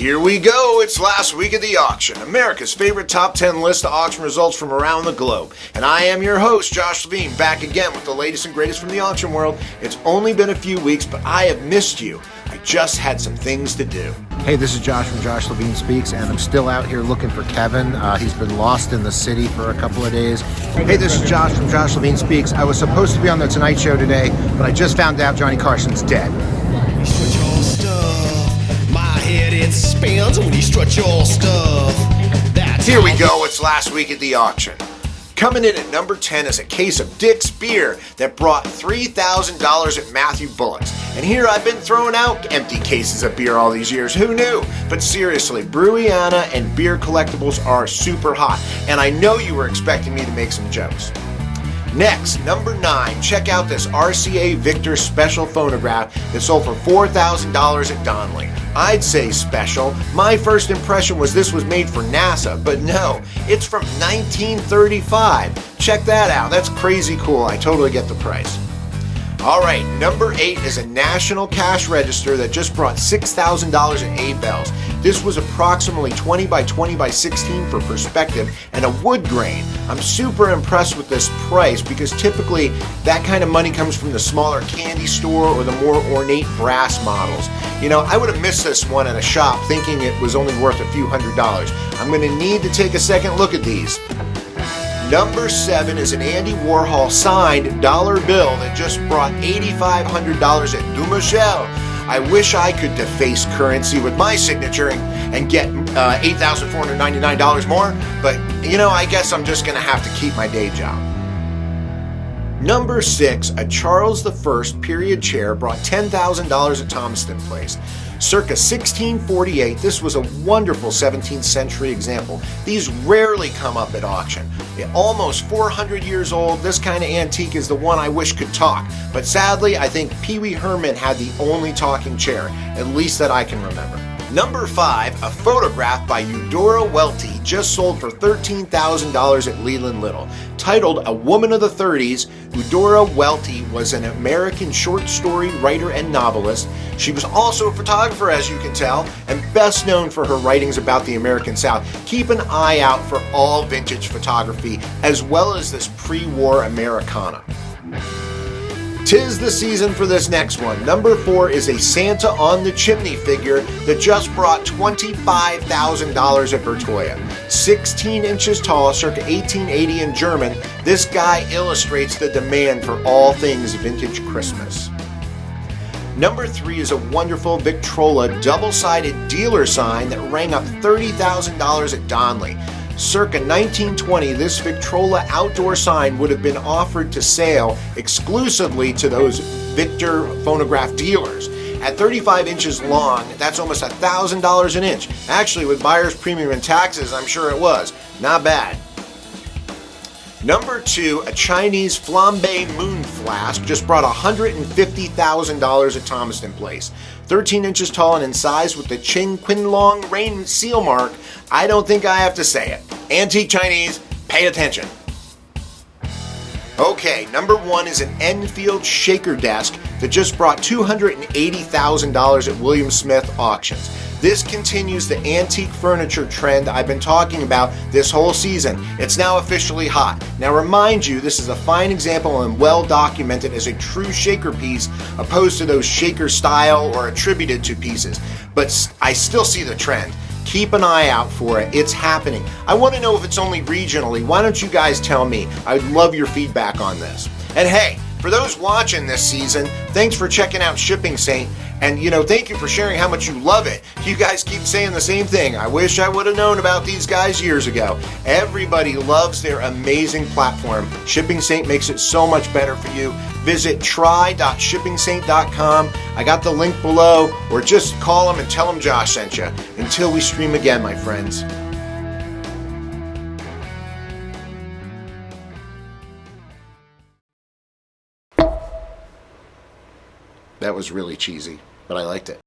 Here we go, it's last week of the auction, America's favorite top 10 list of auction results from around the globe. And I am your host, Josh Levine, back again with the latest and greatest from the auction world. It's only been a few weeks, but I have missed you. I just had some things to do. Hey, this is Josh from Josh Levine Speaks, and I'm still out here looking for Kevin. He's been lost in the city for a couple of days. Hey, this is Josh from Josh Levine Speaks. I was supposed to be on the Tonight Show today, but I just found out Johnny Carson's dead. It spins when you stretch your stuff. Here we go, it's last week at the auction. Coming in at number 10 is a case of Dick's beer that brought $3,000 at Matthew Bullocks. And here I've been throwing out empty cases of beer all these years, who knew? But seriously, Brewiana and beer collectibles are super hot, and I know you were expecting me to make some jokes. Next, number 9, check out this RCA Victor Special Phonograph that sold for $4,000 at Donley. I'd say special. My first impression was this was made for NASA, but no, it's from 1935. Check that out, that's crazy cool. I totally get the price. Alright, number 8 is a national cash register that just brought $6,000 at Abell's. This was approximately 20 by 20 by 16 for perspective and a wood grain. I'm super impressed with this price because typically that kind of money comes from the smaller candy store or the more ornate brass models. You know, I would have missed this one at a shop thinking it was only worth a few $100s. I'm going to need to take a second look at these. Number 7 is an Andy Warhol signed dollar bill that just brought $8,500 at Dumichel. I wish I could deface currency with my signature and get $8,499 more, but you know, I guess I'm just going to have to keep my day job. Number 6, a Charles I period chair brought $10,000 at Thomaston Place. Circa 1648, this was a wonderful 17th century example. These rarely come up at auction. Almost 400 years old, this kind of antique is the one I wish could talk. But sadly, I think Pee Wee Herman had the only talking chair, at least that I can remember. Number 5, a photograph by Eudora Welty just sold for $13,000 at Leland Little. Titled A Woman of the 30s, Eudora Welty was an American short story writer and novelist. She was also a photographer, as you can tell, and best known for her writings about the American South. Keep an eye out for all vintage photography, as well as this pre-war Americana. 'Tis the season for this next one. Number 4 is a Santa on the Chimney figure that just brought $25,000 at Bertoya. 16 inches tall, circa 1880 in German, this guy illustrates the demand for all things vintage Christmas. Number 3 is a wonderful Victrola double-sided dealer sign that rang up $30,000 at Donley. Circa 1920, this Victrola outdoor sign would have been offered to sale exclusively to those Victor phonograph dealers. At 35 inches long, that's almost $1,000 an inch. Actually, with buyer's premium and taxes, I'm sure it was. Not bad. Number 2, a Chinese flambe moon flask just brought $150,000 at Thomaston Place. 13 inches tall and in size with the Qing Qinlong rain seal mark. I don't think I have to say it. Antique Chinese, pay attention. Okay, number 1 is an Enfield shaker desk that just brought $280,000 at William Smith Auctions. This continues the antique furniture trend I've been talking about this whole season. It's now officially hot. Now remind you, this is a fine example and well documented as a true shaker piece opposed to those shaker style or attributed to pieces. But I still see the trend. Keep an eye out for it. It's happening. I want to know if it's only regionally. Why don't you guys tell me? I'd love your feedback on this. And hey, for those watching this season, thanks for checking out Shipping Saint. And thank you for sharing how much you love it. You guys keep saying the same thing. I wish I would have known about these guys years ago. Everybody loves their amazing platform. Shipping Saint makes it so much better for you. Visit try.shippingsaint.com. I got the link below, or just call them and tell them Josh sent you. Until we stream again, my friends. That was really cheesy, but I liked it.